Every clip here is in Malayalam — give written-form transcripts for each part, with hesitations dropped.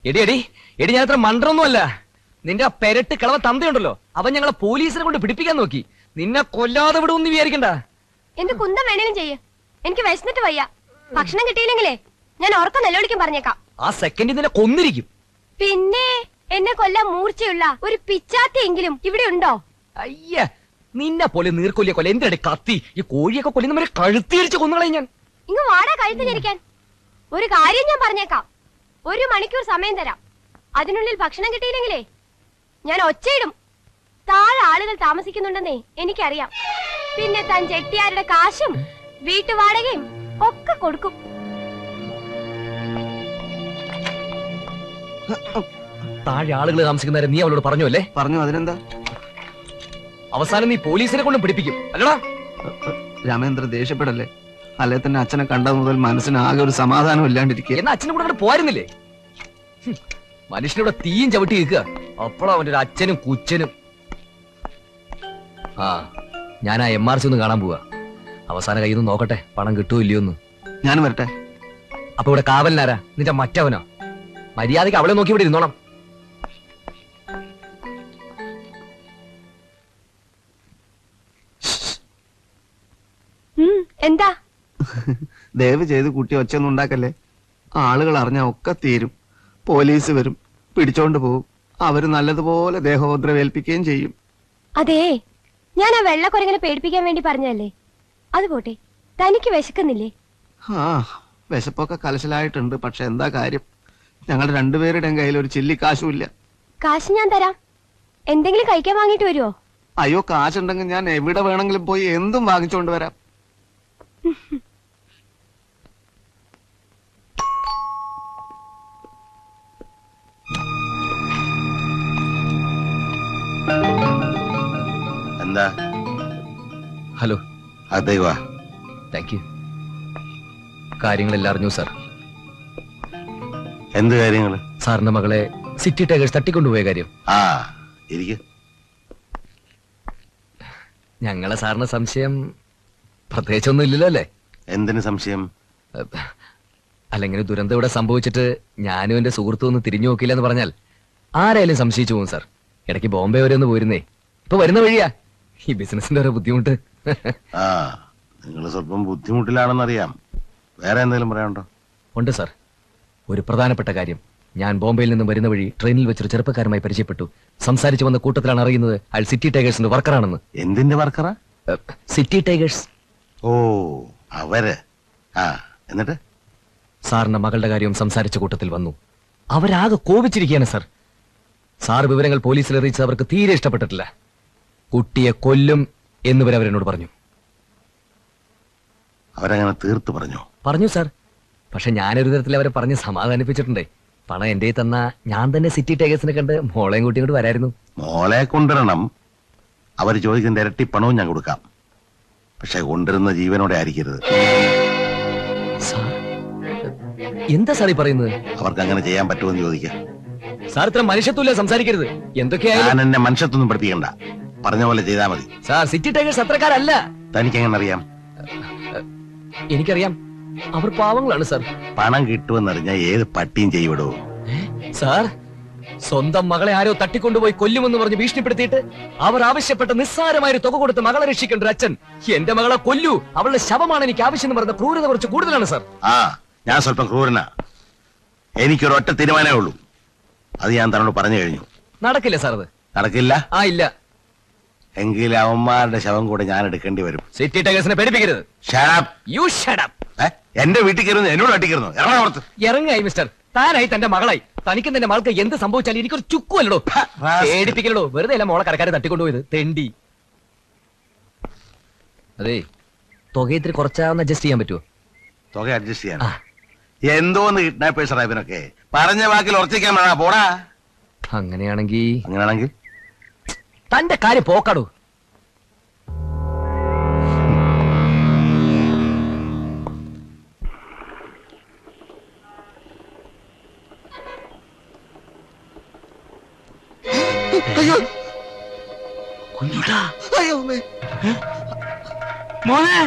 എടി എടി എടി ഞാൻ അത്ര മണ്ടൊന്നുമല്ല. നിന്റെ ആ പെരട്ട് കിളവ തന്തയുണ്ടല്ലോ, അവൻ ഞങ്ങളെ പോലീസിനെ കൊണ്ട് പിടിപ്പിക്കാൻ നോക്കി. നിന്നെ കൊല്ലാതെ വിടുമെന്ന് വിചാരിക്കണ്ട. എന്റെ കുന്തം വേണേലും ചെയ്യ്, എനിക്ക് വിശന്നിട്ട് വയ്യ. ഭക്ഷണം കിട്ടിയില്ലെങ്കിലേ ഞാൻ ഉറക്കം നിലവിളിക്കാൻ പറഞ്ഞേക്കാം. ആ സെക്കൻഡിൽ നിന്നെ കൊന്നിരിക്കും. പിന്നെ എന്നെ കൊല്ലാൻ മൂർച്ചയുള്ള ഒരു പിച്ചാത്തിയെങ്കിലും ഇവിടെ ഉണ്ടോ? അയ്യ, നിന്നെ പോലെ നീർക്കൊല്ലിയ കൊല്ല എന്തിനടി കത്തി? ഈ കോഴിയൊക്കെ കൊല്ലുന്നവരെ കഴുത്തിരിച്ച് കൊന്നുകളെ ഞാൻ. ഇങ്ങ് വാടാ കഴുത്തിനിരിക്കാൻ. ഒരു കാര്യം ഞാൻ പറഞ്ഞേക്കാം, 1 മണിക്കൂർ സമയം തരാം. അതിനുള്ളിൽ ഭക്ഷണം കിട്ടിയില്ലെങ്കിലേ ഞാൻ ഒച്ചയിടും. താഴെ ആളുകൾ താമസിക്കുന്നുണ്ടെന്നേ എനിക്കറിയാം. പിന്നെ താൻ ചെട്ടിയാരുടെ കാശും വീട്ടുവാടകയും ഒക്കെ കൊടുക്കും. താഴെ ആളുകൾ താമസിക്കുന്നവരെ നീ അവളോട് പറഞ്ഞു അല്ലേ? പറഞ്ഞു. അതിനെന്താ? അവസാനം നീ പോലീസിനെ കൊണ്ടും പിടിപ്പിക്കും അല്ലടാ? രാമേന്ദ്ര ദേഷ്യപ്പെടല്ലേ. അല്ലെ തന്നെ അച്ഛനെ കണ്ടത് മുതൽ മനസ്സിന് ആകെ ഒരു സമാധാനം ഇല്ലാണ്ടിരിക്കുക. എന്നാ അച്ഛനെ കൂടെ അങ്ങോട്ട് പോരുന്നില്ലേ? മനുഷ്യനിവിടെ തീയും ചവിട്ടി നിൽക്കുക. അപ്പോഴാ അവന്റെ ഒരു അച്ഛനും കുച്ചനും. ആ, ഞാൻ ആ MRC ഒന്ന് കാണാൻ പോവാ. അവസാന കയ്യിൽ നിന്ന് നോക്കട്ടെ പണം കിട്ടുമോ ഇല്ലയോന്ന്. ഞാൻ വരട്ടെ. അപ്പൊ ഇവിടെ കാവലിനാരാ? നിന്റെ മറ്റവനോ? മര്യാദയ്ക്ക് അവളെ നോക്കി ഇവിടെ ഇരുന്നോണം. എന്താ? ദയവ് ചെയ്ത് കുട്ടി ഒച്ചയൊന്നും ഉണ്ടാക്കല്ലേ. ആളുകൾ അറിഞ്ഞാ ഒക്കെ തീരും. പോലീസ് വരും, പിടിച്ചോണ്ട് പോകും. അവര് നല്ലതുപോലെ ദേഹോദ്രവേൽപ്പിക്കുകയും ചെയ്യും. അതേ, ഞാൻ ആ വെള്ളക്കുരങ്ങനെ പേടിപ്പിക്കാൻ വേണ്ടി പറഞ്ഞതല്ലേ. അത് പോട്ടെ, തനിക്ക് വിശക്കുന്നില്ലേ? ആ, വിശപ്പൊക്കെ കലശലായിട്ടുണ്ട്. പക്ഷെ എന്താ കാര്യം? ഞങ്ങൾ രണ്ടുപേരുടെയും കയ്യിൽ ഒരു ചില്ലിക്കാശും ഇല്ല. കാശ് ഞാൻ തരാം. എന്തെങ്കിലും കഴിക്കാൻ വാങ്ങിട്ട് വരുമോ? അയ്യോ, കാശുണ്ടെങ്കിൽ ഞാൻ എവിടെ വേണമെങ്കിലും പോയി എന്തും വാങ്ങിച്ചോണ്ട് വരാം. എന്താ? ഹലോ. അതേവാ. Thank you. കാര്യങ്ങളെല്ലാം അറിഞ്ഞു സാർ. എന്ത് കാര്യങ്ങള്? സാറിന്റെ മകളെ സിറ്റി ടൈഗേഴ്സ് തട്ടിക്കൊണ്ടുപോയ കാര്യം. ആ, ഇരിക്ക്. ഞങ്ങളെ സാറിന് സംശയം പ്രത്യേകിച്ചൊന്നും ഇല്ലല്ലോ അല്ലേ? എന്തിന് സംശയം? അല്ലെങ്കിൽ ദുരന്തം ഇവിടെ സംഭവിച്ചിട്ട് ഞാനും എന്റെ സുഹൃത്തും ഒന്ന് തിരിഞ്ഞു നോക്കില്ല എന്ന് പറഞ്ഞാൽ ആരായാലും സംശയിച്ചു പോകും സാർ. ഇടയ്ക്ക് ബോംബെ വരെ ഒന്ന് പോയിരുന്നേ. ഇപ്പൊ വരുന്ന വഴിയാ. ഈ ബിസിനസിന്റെ ഒരു ബുദ്ധിമുട്ട്. ആ, നിങ്ങൾ സ്വല്പം ബുദ്ധിമുട്ടിലാണെന്നറിയാം. വേറെ എന്തെങ്കിലും പറയാനുണ്ടോ? ഉണ്ട് സാർ. ഒരു പ്രധാനപ്പെട്ട കാര്യം. ഞാൻ ബോംബെയിൽ നിന്ന് വരുന്ന വഴി ട്രെയിനിൽ വെച്ചൊരു ചെറുപ്പക്കാരുമായി പരിചയപ്പെട്ടു. സംസാരിച്ചു വന്ന കൂട്ടത്തിലാണ് അറിയുന്നത് അയാൾ സിറ്റി ടൈഗേഴ്സിന്റെ വർക്കറാണെന്ന്. എന്തിന്റെ വർക്കറാ? City tigers. ഓ, അവര്. ആ, എന്നിട്ട്? സാറിന്റെ മകളുടെ കാര്യവും സംസാരിച്ച കൂട്ടത്തിൽ വന്നു. അവരാകെ കോപിച്ചിരിക്കുകയാണ് സാർ. സാർ വിവരങ്ങൾ പോലീസിൽ അറിയിച്ചത് അവർക്ക് തീരെ ഇഷ്ടപ്പെട്ടിട്ടില്ല. കുട്ടിയെ കൊല്ലും എന്നുവരെ അവരെന്നോട് പറഞ്ഞു. അവരങ്ങനെ തീർത്തു പറഞ്ഞോ? പറഞ്ഞു സാർ. പക്ഷെ ഞാനൊരു തരത്തിൽ അവരെ പറഞ്ഞ് സമാധാനിപ്പിച്ചിട്ടുണ്ട്. പണം എന്റെ തന്ന ഞാൻ തന്നെ സിറ്റി ടൈഗേഴ്സിനെ കണ്ട് മോളെയും കൂട്ടി ഇങ്ങോട്ട് വരായിരുന്നു. മോളെ കൊണ്ടുവരണം. അവര് ചോദിക്കുന്ന ഇരട്ടി പണവും ഞാൻ കൊടുക്കാം. പക്ഷെ കൊണ്ടുവരുന്ന ജീവനോടെ ആയിരിക്കരുത്. സാർ, എന്താ സാർ ഈ പറയുന്നത്? അവർക്ക് അങ്ങനെ ചെയ്യാൻ പറ്റുമെന്ന് ചോദിക്കാം. സാർ ഇത്ര മനുഷ്യത്വമില്ല സംസാരിക്കരുത്. എന്തൊക്കെയായാലും ഞാൻ എന്നെ മനുഷ്യത്തൊന്നും പഠിപ്പിക്കണ്ട. പറഞ്ഞ പോലെ ചെയ്താൽ മതി. സാർ, സിറ്റി ടൈഗേഴ്സ് അത്രക്കാരല്ല. തനിക്കെങ്ങനെ അറിയാം? എനിക്കറിയാം. അവർ പാവങ്ങളാണ് സാർ. പണം കിട്ടുമെന്നറിഞ്ഞാൽ ഏത് പട്ടിയും ചെയ്യവിടോ? സാർ, സ്വന്തം മകളെ ആരോ തട്ടിക്കൊണ്ടുപോയി കൊല്ലുമെന്ന് പറഞ്ഞ് ഭീഷണിപ്പെടുത്തിയിട്ട് അവർ ആവശ്യപ്പെട്ട നിസ്സാരമായ ഒരു തുക കൊടുത്ത് മകളെ രക്ഷിക്കേണ്ട ഒരു അച്ഛൻ എന്റെ മകളെ കൊല്ലൂ, അവളുടെ ശവമാണ് എനിക്ക് ആവശ്യം എന്ന് പറഞ്ഞ ക്രൂരത കുറച്ച് കൂടുതലാണ് സാർ. ആ, ഞാൻ സ്വല്പം ക്രൂരനാ. എനിക്കൊരൊറ്റ തീരുമാനമേ ഉള്ളൂ. അത് ഞാൻ തന്നോട് പറഞ്ഞു കഴിഞ്ഞു. നടക്കില്ല സാർ. അത് നടക്കില്ല? ആ, ഇല്ല. എങ്കിൽ അവന്മാരുടെ ശവം കൂടെ ഞാൻ എടുക്കേണ്ടി വരും. സിറ്റി ടൈഗേഴ്സിനെ പേടിപ്പിക്കരുത്. Shut up. You shut up. എന്റെ വീട്ടിൽ കയറുന്നു, എന്നോട് തട്ടിക്കരുന്നു. എറണാകുളത്ത് ഇറങ്ങായി മിസ്റ്റർ. താനായി തന്റെ മകളായി. തനിക്കും തന്റെ മകൾക്ക് എന്ത് സംഭവിച്ചാലും എനിക്കൊരു ചുക്കുമല്ലോ. പേടിപ്പിക്കലോ. വെറുതെ അല്ല മോളെ കരക്കാരെ തട്ടിക്കൊണ്ടുപോയത്. തെണ്ടി. അതെ, തുക ഇത്തിരി കുറച്ചാവുന്ന അഡ്ജസ്റ്റ് ചെയ്യാൻ പറ്റുമോ? തുക അഡ്ജസ്റ്റ് ചെയ്യാൻ എന്തോന്ന് കിഡ്നാപ്പേഴ്സറാ ഇവനൊക്കെ. പറഞ്ഞ വാക്കിൽ ഉറച്ചിക്കാൻ വേണ പോടാ. അങ്ങനെയാണെങ്കിൽ തന്റെ കാര്യം പോക്കാടൂ. കുഞ്ഞുടാ. മോനെ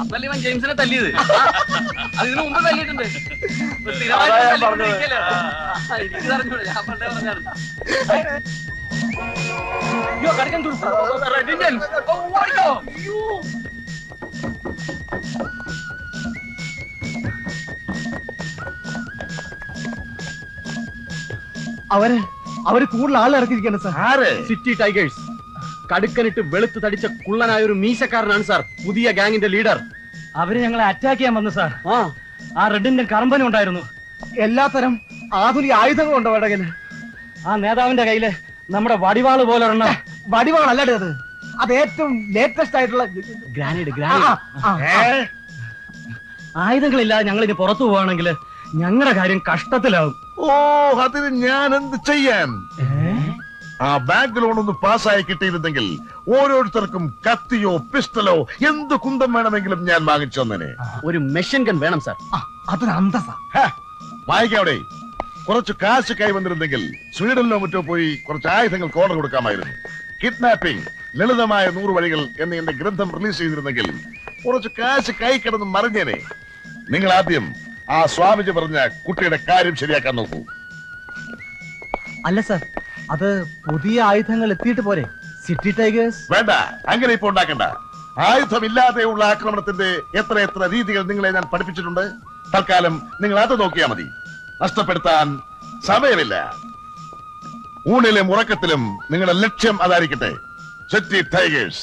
അപ്പല്ലേ ഇവൻ ജെയിംസിനെ തല്ലിയത്. അതിനു മുമ്പ് തല്ലിയിട്ടുണ്ട്. അവര് കൂടുതൽ ആൾ ഇറക്കിയിരിക്കാണ് സാർ. ആര്? City tigers. കടുക്കനിട്ട് വെളുത്ത് തടിച്ച കുള്ളനായ ഒരു മീശക്കാരനാണ് സാർ പുതിയ ഗാങ്ങിന്റെ ലീഡർ. അവര് ഞങ്ങളെ അറ്റാക്ക് ചെയ്യാൻ വന്നു സാർ. ആ റെഡിന്റെ കമ്പനി ഉണ്ടായിരുന്നു. എല്ലാത്തരം ആധുനിക ആയുധങ്ങളും ഉണ്ടോ അവരുടെ കയ്യില്? ആ നേതാവിന്റെ കയ്യില് നമ്മുടെ വടിവാള് പോലെ ഒരെണ്ണം. വടിവാളല്ലേ അത്? അത് ഏറ്റവും ലേറ്റസ്റ്റ് ആയിട്ടുള്ള ഗ്രാനൈഡ്. ആയുധങ്ങളില്ലാതെ ഞങ്ങൾ ഇനി പുറത്തു പോവാണെങ്കിൽ ഞങ്ങളുടെ കാര്യം കഷ്ടത്തിലാവും. ഓ, അതിന് ഞാൻ എന്ത് ചെയ്യാൻ? ആ ബാങ്ക് ലോൺ ഒന്ന് പാസ്സായി കിട്ടിയിരുന്നെങ്കിൽ ഓരോരുത്തർക്കും കത്തിയോ പിസ്റ്റലോ എന്ത് കുന്തം വേണമെങ്കിലും ഞാൻ വാങ്ങിച്ചു തന്നെ. ഒരു മെഷീൻ ഗൺ വേണം സാർ. അതൊരു അന്തസ്സാ. വായിക്കാവിടെ കുറച്ച് കാശ് കൈവന്നിരുന്നെങ്കിൽ സ്വീഡനിലോ മറ്റോ പോയി കുറച്ച് ആയുധങ്ങൾക്ക് ഓർഡർ കൊടുക്കാമായിരുന്നു. കിഡ്നാപ്പിംഗ്, ലളിതമായ 100 വഴികൾ എന്ന എന്റെ ഗ്രന്ഥം റിലീസ് ചെയ്തിരുന്നെങ്കിൽ കുറച്ച് കാശ് കൈ കിടന്ന് മറിഞ്ഞേനെ. നിങ്ങൾ ആദ്യം ആ സ്വാമിജി പറഞ്ഞ കുട്ടിയുടെ കാര്യം ശരിയാക്കാൻ നോക്കൂ. അല്ല സാർ, അത് പുതിയ ആയുധങ്ങൾ എത്തിയിട്ട് പോരെ? സിറ്റി ടൈഗേഴ്സ് വേണ്ട, അങ്ങനെ ഇപ്പൊ ഉണ്ടാക്കണ്ട. ആയുധമില്ലാതെയുള്ള ആക്രമണത്തിന്റെ എത്ര രീതികൾ നിങ്ങളെ ഞാൻ പഠിപ്പിച്ചിട്ടുണ്ട്. തൽക്കാലം നിങ്ങൾ അത് നോക്കിയാൽ മതി. നഷ്ടപ്പെടുത്താൻ സമയമില്ല. ഊണിലും ഉറക്കത്തിലും നിങ്ങളുടെ ലക്ഷ്യം അതായിരിക്കട്ടെ. City tigers.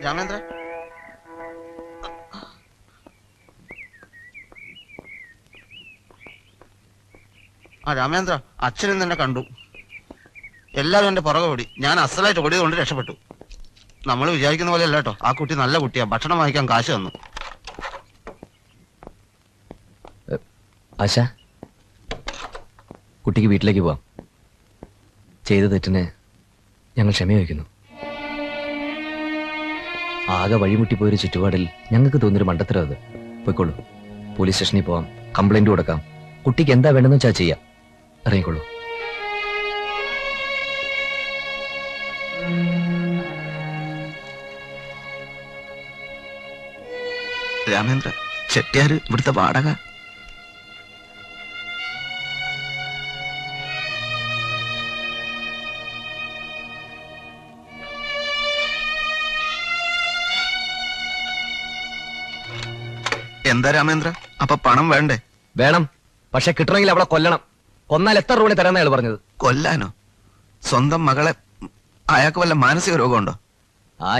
രാമേന്ദ്ര, രാമേന്ദ്ര, അച്ഛനും തന്നെ കണ്ടു. എല്ലാരും എന്റെ പുറകെ ഓടി. ഞാൻ അസലായിട്ട് ഓടിയത് കൊണ്ട് രക്ഷപ്പെട്ടു. നമ്മൾ വിചാരിക്കുന്ന പോലെ അല്ല കേട്ടോ. ആ കുട്ടി നല്ല കുട്ടിയാ. ഭക്ഷണം വാങ്ങിക്കാൻ കാശ് തന്നു. ആശ, കുട്ടിക്ക് വീട്ടിലേക്ക് പോവാം. ചെയ്ത തെറ്റിന് ഞങ്ങൾ ക്ഷമ ചോദിക്കുന്നു. ആകെ വഴിമുട്ടിപ്പോയൊരു ചുറ്റുപാടിൽ ഞങ്ങൾക്ക് തോന്നിയൊരു മണ്ടത്തരം അത്. പോയിക്കോളൂ, പോലീസ് സ്റ്റേഷനിൽ പോവാം, കംപ്ലൈന്റ് കൊടുക്കാം. കുട്ടിക്ക് എന്താ വേണ്ടെന്ന് വെച്ചാൽ ചെയ്യാം. ഇറങ്ങിക്കോളൂ. രാമേന്ദ്ര, ചെട്ടിയാര് ഇവിടുത്തെ വാടക. എന്താ രാമേന്ദ്ര, അപ്പൊ പണം വേണ്ടേ? വേണം, പക്ഷെ കിട്ടണമെങ്കിൽ അവളെ കൊല്ലണം. കൊന്നാൽ എത്ര രൂപ തരാന്നാ അയാൾ പറഞ്ഞത്. കൊല്ലാനോ? സ്വന്തം മകളെ? അയാൾക്ക് വല്ല മാനസിക രോഗമുണ്ടോ?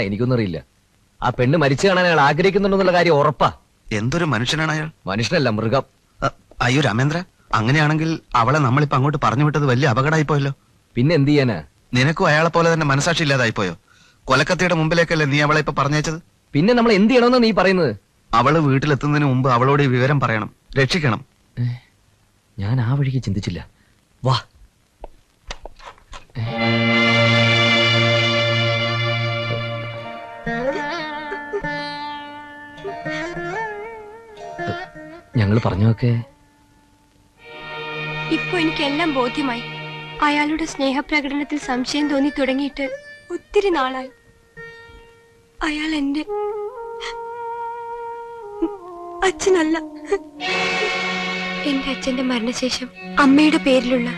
എനിക്കൊന്നും അറിയില്ല. ആ പെണ്ണ് മരിച്ചു കാണാൻ അയാൾ ആഗ്രഹിക്കുന്നുണ്ടെന്നുള്ള കാര്യം ഉറപ്പാ. എന്തൊരു മനുഷ്യനാണ് അയാൾ. മനുഷ്യനല്ല, മൃഗം. അയ്യോ രാമേന്ദ്ര, അങ്ങനെയാണെങ്കിൽ അവളെ നമ്മളിപ്പോ അങ്ങോട്ട് പറഞ്ഞു വിട്ടത് വലിയ അപകടമായിപ്പോയല്ലോ. പിന്നെ എന്ത് ചെയ്യാനാ? നിനക്കും അയാളെ പോലെ തന്നെ മനസാക്ഷി ഇല്ലാതായിപ്പോയോ? കൊലക്കത്തിയുടെ മുമ്പിലേക്കല്ലേ നീ അവളെ ഇപ്പൊ പറഞ്ഞയച്ചത്? പിന്നെ നമ്മൾ എന്ത് ചെയ്യണമെന്നാ നീ പറയുന്നത്? അവള് വീട്ടിലെത്തുന്നതിന് മുമ്പ് അവളോട് ഈ വിവരം പറയണം, രക്ഷിക്കണം. ഞാൻ ആ വഴിക്ക് ചിന്തിച്ചില്ല. വാ. ഞങ്ങൾ പറഞ്ഞൊക്കെ ഇപ്പൊ എനിക്കെല്ലാം ബോധ്യമായി. അയാളുടെ സ്നേഹപ്രകടനത്തിൽ സംശയം തോന്നി തുടങ്ങിയിട്ട് ഒത്തിരി നാളായി. അയാൾ എന്റെ അച്ഛനല്ല. എന്റെ അച്ഛന്റെ മരണശേഷം അമ്മയുടെ പേരിലുള്ള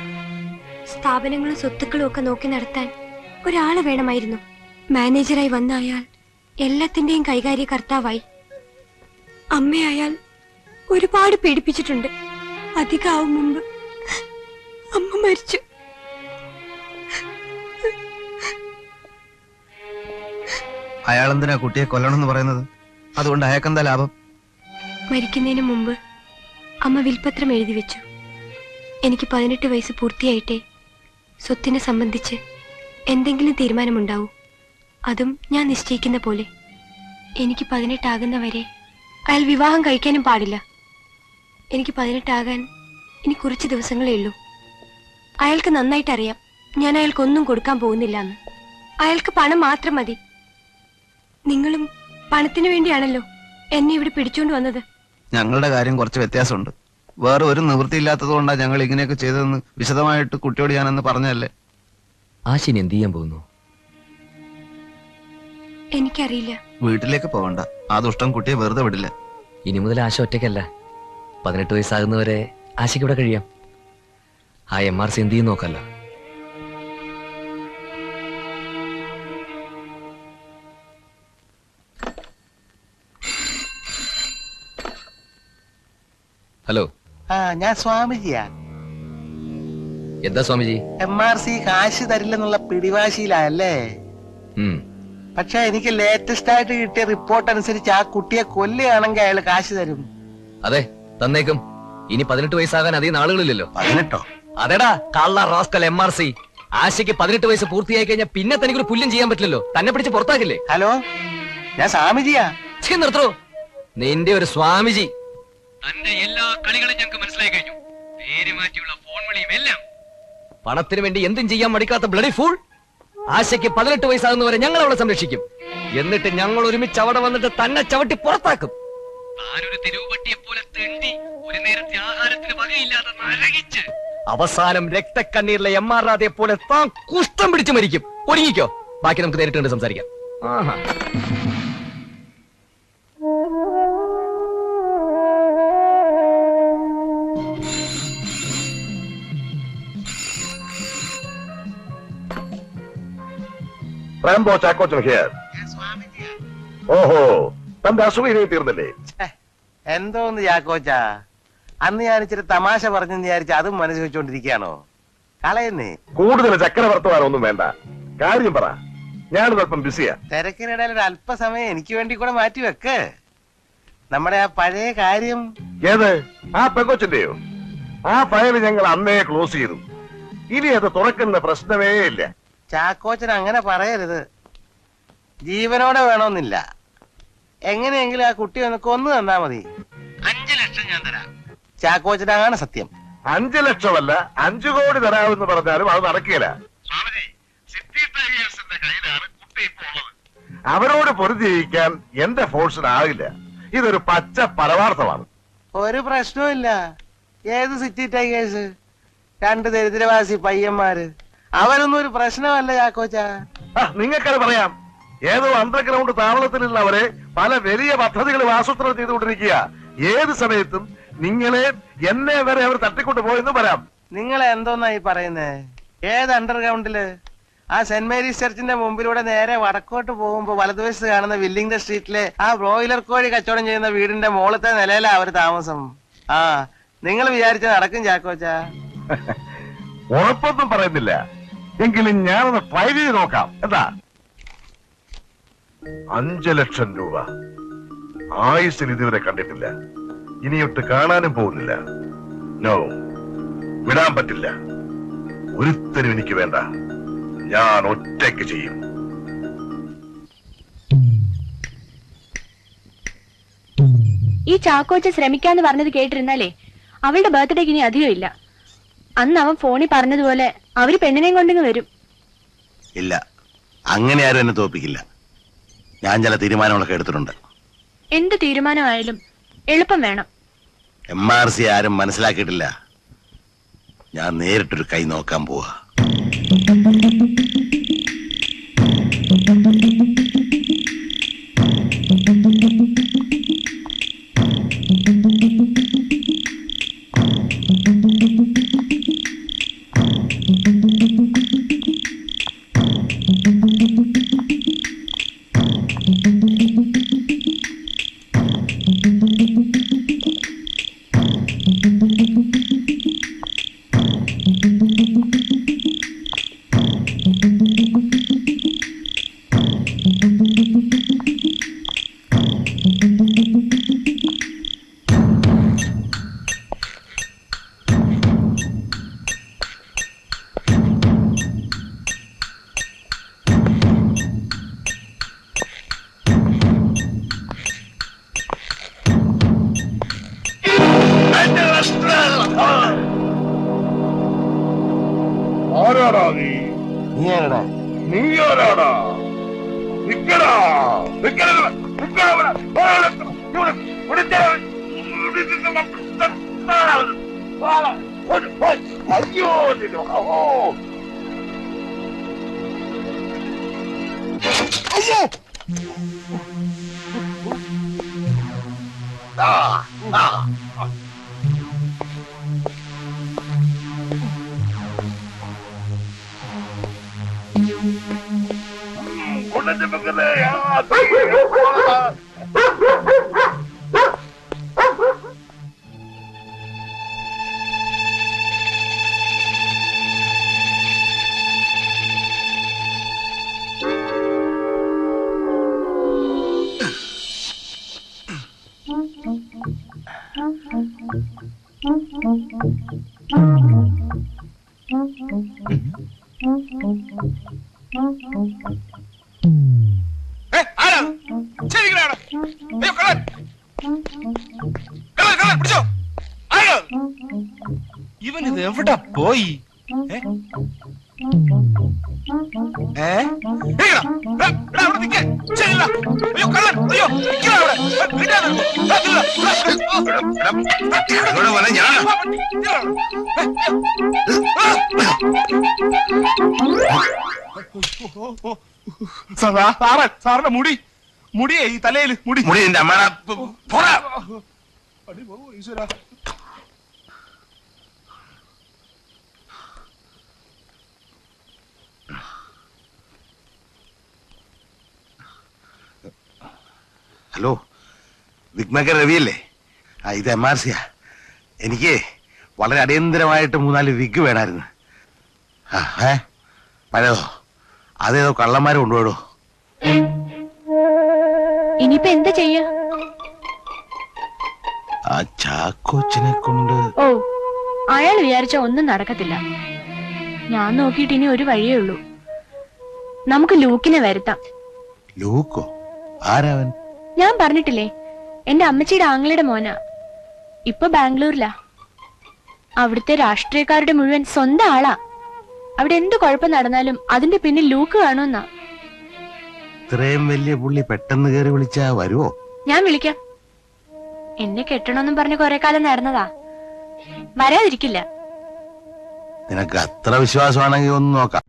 സ്ഥാപനങ്ങളും സ്വത്തുക്കളും ഒക്കെ നോക്കി നടത്താൻ ഒരാള് വേണമായിരുന്നു. മാനേജറായി വന്ന അയാൾ എല്ലാത്തിന്റെയും കൈകാര്യകർത്താവായി. അമ്മയെ അയാൾ ഒരുപാട് പീഡിപ്പിച്ചിട്ടുണ്ട്. അധികമാവും മുമ്പ് അമ്മ മരിച്ചു. അയാൾ എന്തിനാ കുട്ടിയെ കൊല്ലണമെന്ന് പറയുന്നത്? അതുകൊണ്ട് അയാൾക്കെന്താ ലാഭം? മരിക്കുന്നതിന് മുമ്പ് അമ്മ വിൽപത്രം എഴുതി വെച്ചു. എനിക്ക് 18 വയസ്സ് പൂർത്തിയായിട്ടേ സ്വത്തിനെ സംബന്ധിച്ച് എന്തെങ്കിലും തീരുമാനമുണ്ടാവൂ. അതും ഞാൻ നിശ്ചയിക്കുന്ന പോലെ. എനിക്ക് 18 ആകുന്നവരെ അയാൾ വിവാഹം കഴിക്കാനും പാടില്ല. എനിക്ക് 18 ആകാൻ ഇനി കുറച്ച് ദിവസങ്ങളേ ഉള്ളൂ. അയാൾക്ക് നന്നായിട്ട് അറിയാം ഞാൻ അയാൾക്കൊന്നും കൊടുക്കാൻ പോകുന്നില്ല എന്ന്. അയാൾക്ക് പണം മാത്രം മതി. നിങ്ങളും പണത്തിന് വേണ്ടിയാണല്ലോ എന്നെ ഇവിടെ പിടിച്ചോണ്ട് വന്നത്. ഞങ്ങളുടെ കാര്യം കുറച്ച് വ്യത്യാസമുണ്ട്. വേറെ ഒരു നിവൃത്തിയില്ലാത്തത് കൊണ്ടാണ് ഞങ്ങൾ ഇങ്ങനെയൊക്കെ ചെയ്തതെന്ന് വിശദമായിട്ട് കുട്ടിയോട് ഞാനെന്ന് പറഞ്ഞല്ലേ. ആശിനി എന്ത് ചെയ്യാൻ പോകുന്നു? എനിക്കറിയില്ല. വീട്ടിലേക്ക് പോകണ്ട. ആ ദുഷ്ടം കുട്ടിയെ വെറുതെ വിടില്ല. ഇനി മുതൽ ആശ ഒറ്റയ്ക്കല്ല. 18 വയസ്സാകുന്നവരെ ആശയ്ക്ക് ഇവിടെ കഴിയാം. ആ MRC എന്ത് ചെയ്യും നോക്കല്ലോ. ഹലോ, ഞാൻ സ്വാമിജിയാ. എന്താ സ്വാമിജി? MRC കാശ് തരില്ലെന്നുള്ള പിടിവാശിയിലല്ലേ? ഉം. പക്ഷെ എനിക്ക് ലേറ്റസ്റ്റ് ആയിട്ട് കിട്ടിയ റിപ്പോർട്ട് അനുസരിച്ച് ആ കുട്ടിയെ കൊല്ലുകയാണെങ്കിൽ അയാൾ കാശ് തരും. അതെ, തന്നേക്കും. ഇനി 18 വയസ്സാകാൻ അധികം നാളുകളില്ലല്ലോ. 18? അതെടാ കള്ള റാസ്കൽ MRC. ആശയ്ക്ക് 18 വയസ്സ് പൂർത്തിയായി കഴിഞ്ഞാൽ പിന്നെ തനിക്കൊരു പുല്ലും ചെയ്യാൻ പറ്റില്ലല്ലോ. തന്നെ പിടിച്ച് പുറത്താക്കില്ലേ? ഹലോ, ഞാൻ സ്വാമിജിയാ. നിർത്തോ നിന്റെ ഒരു സ്വാമിജി. തന്റെ എല്ലാ കളികളും ഞങ്ങൾക്ക് മനസ്സിലായി കഴിഞ്ഞു. പേര് മാറ്റിയുള്ള ഫോൺ വിളിയും എല്ലാം. പണത്തിന് വേണ്ടി എന്തും ചെയ്യാൻ മടിക്കാത്ത ബ്ലഡി ഫൂൾ. ആശയ്ക്ക് 18 വയസ്സാകുന്നവരെ ഞങ്ങൾ അവളെ സംരക്ഷിക്കും. എന്നിട്ട് ഞങ്ങൾ ഒരുമിച്ച് അവിടെ വന്നിട്ട് തന്നെ ചവിട്ടി പുറത്താക്കും. താനൊരു തെരുവുപട്ടിയെ പോലെ തെണ്ടി ഒരു നേരത്തെ ആഹാരത്തിന് വകയില്ലാതെ നരകിച്ച് അവസാനം രക്തക്കണ്ണീരിലെ MR രാധയെ പോലെ താൻ കുഷ്ഠം പിടിച്ചു മരിക്കും. ഒരുങ്ങിക്കോ, ബാക്കി നമുക്ക് നേരിട്ട് കണ്ട് സംസാരിക്കാം. ആഹാ. Rambo Chackochan here. ഓഹോ, തന്റെ അസുഖം ഇനി തീർന്നില്ലേ? എന്തോന്ന് ചാക്കോച്ചാ, അന്ന് ഞാൻ ഇച്ചിരി തമാശ പറഞ്ഞെന്ന് വിചാരിച്ച അതും മനസ്സിൽ വെച്ചോണ്ടിരിക്കുകയാണോ? കളയുന്നേ. കൂടുതൽ ചക്കര വർത്തമാനമൊന്നും വേണ്ട, കാര്യം പറ. ഞാനൊരു അല്പം ബിസിയാ. തിരക്കിനിടയിൽ ഒരു അല്പസമയം എനിക്ക് വേണ്ടി കൂടെ മാറ്റി വെക്ക്. നമ്മുടെ ആ പഴയ കാര്യം. ഏത്? ആ പെങ്കൊച്ചിന്റെയോ? ആ ഫയൽ ഞങ്ങൾ അന്നേ ക്ലോസ് ചെയ്തു. ഇനി അത് തുറക്കുന്ന പ്രശ്നമേ ഇല്ല. ചാക്കോച്ചൻ അങ്ങനെ പറയരുത്. ജീവനോടെ വേണമെന്നില്ല. എങ്ങനെയെങ്കിലും ആ കുട്ടി ഒന്ന് കൊന്നു തന്നാ മതി. 5 ലക്ഷം ഞാൻ തരാം. ചാക്കോച്ചനാണ് സത്യം. 5 ലക്ഷമല്ല, 5 കോടി തരാമെന്ന് പറഞ്ഞാലും അത് നടക്കില്ല. അവരോട് പൊരുതിയിരിക്കാൻ എന്റെ ഫോഴ്സിനാകില്ല. ഇതൊരു പച്ച പരമാർത്ഥമാണ്. ഒരു പ്രശ്നവും ഇല്ല. ഏത് സിറ്റി ടൈഗേഴ്സ്? 2 ദരിദ്രവാസി പയ്യന്മാര്. അവരൊന്നും ഒരു പ്രശ്നമല്ല ചാക്കോച്ചാ. നിങ്ങൾക്കത് പറയാം. ഏതോ അണ്ടർഗ്രൗണ്ട് താവളത്തിലുള്ളവരെ പല വലിയ പദ്ധതികളും ആസൂത്രണം ചെയ്തുകൊണ്ടിരിക്കുക. ഏത് സമയത്തും നിങ്ങളെ എന്നെ വരെ അവർ തട്ടിക്കൊണ്ടു പോയെന്നും വരാം. നിങ്ങൾ എന്തോന്നായി പറയുന്നേ? ഏത് അണ്ടർഗ്രൗണ്ടില്? ആ സെന്റ് മേരീസ് ചർച്ചിന്റെ മുമ്പിലൂടെ നേരെ വടക്കോട്ട് പോകുമ്പോ വലതുവശത്ത് കാണുന്ന വില്ലിംഗ്ടൺ സ്ട്രീറ്റിലെ ആ ബ്രോയിലർ കോഴി കച്ചവടം ചെയ്യുന്ന വീടിന്റെ മുകളത്തെ നിലയിലാ അവര് താമസം. ആ, നിങ്ങൾ വിചാരിച്ച നടക്കും ചാക്കോച്ചാ. ഉറപ്പൊന്നും പറയുന്നില്ല, എങ്കിലും ഞാനൊന്ന് ട്രൈ ചെയ്ത് നോക്കാം. എന്താ? 5 ലക്ഷം രൂപ ആയുസ്സിൽ ഇതുവരെ കണ്ടിട്ടില്ല. ഇനിയൊട്ട് കാണാനും പോകുന്നില്ല. നോ, വിടാൻ പറ്റില്ല. ഒരുത്തരും എനിക്ക് വേണ്ട. ഞാൻ ഒറ്റയ്ക്ക് ചെയ്യും. ഈ ചാക്കോച്ച ശ്രമിക്കാന്ന് പറഞ്ഞത് കേട്ടിരുന്നാലേ അവളുടെ ബർത്ത്ഡേക്ക് ഇനി അധികം ഇല്ല. അന്ന് അവൻ ഫോണിൽ പറഞ്ഞതുപോലെ അവര് പെണ്ണിനെയും കൊണ്ടിങ്ങ് വരും. ഇല്ല, അങ്ങനെ ആരും എന്നെ തോപ്പിക്കില്ല. ഞാൻ ചില തീരുമാനങ്ങളൊക്കെ എടുത്തിട്ടുണ്ട്. എന്ത് തീരുമാനമായാലും എളുപ്പം വേണം. MRC ആരും മനസ്സിലാക്കിയിട്ടില്ല. ഞാൻ നേരിട്ടൊരു കൈ നോക്കാൻ പോവാ. ആരാടാ നീ നീ ആരാടാ നിക്കടാ നിക്കടാ അയ്യോ അയ്യോ കൊണ്ടു വെക്കുന്നേ ഇവൻ ഇത് എവിടെ പോയി? സാറിന്റെ മുടിയേ ഈ തലയിൽ മുടി എന്റെ അമ്മ ഈശ്വര. ഹലോ, ബിഗ് മേക്കർ രവിയല്ലേ? ഇത് MRC. എനിക്ക് വളരെ അടിയന്തരമായിട്ട് 3-4 വിഗ് വേണമായിരുന്നു. പഴയതോ? അതേതോ കള്ളന്മാരെ കൊണ്ടുപോടോ. ഇനിയിപ്പോ എന്താ ചെയ്യാ? ആ ചാക്കോച്ചനെ കൊണ്ട്. ഓ, അയാൾ വിചാരിച്ച ഒന്നും നടക്കത്തില്ല. ഞാൻ നോക്കിയിട്ട് ഇനി ഒരു വഴിയേ ഉള്ളൂ. നമുക്ക് ലൂക്കിനെ വരുത്താം. ലൂക്കോ? ആരാവൻ? ഞാൻ പറഞ്ഞിട്ടില്ലേ, എന്റെ അമ്മച്ചിയുടെ ആങ്ങളുടെ മോനാ. ഇപ്പൊ ബാംഗ്ലൂരിലാ. അവിടുത്തെ രാഷ്ട്രീയക്കാരുടെ മുഴുവൻ സ്വന്തം ആളാ. അവിടെ എന്ത് കുഴപ്പം നടന്നാലും അതിന്റെ പിന്നിൽ ലൂക്ക് കാണുമെന്നാ. ഇത്രയും വലിയ പുള്ളി പെട്ടെന്ന് കയറി വിളിച്ചാ വരുവോ? ഞാൻ വിളിക്കാം. എന്നെ കെട്ടണമെന്നും പറഞ്ഞ് കുറെ കാലം നടന്നതാ. വരാതിരിക്കില്ല. നിനക്ക് അത്ര വിശ്വാസമാണെങ്കിൽ ഒന്ന് നോക്കാം.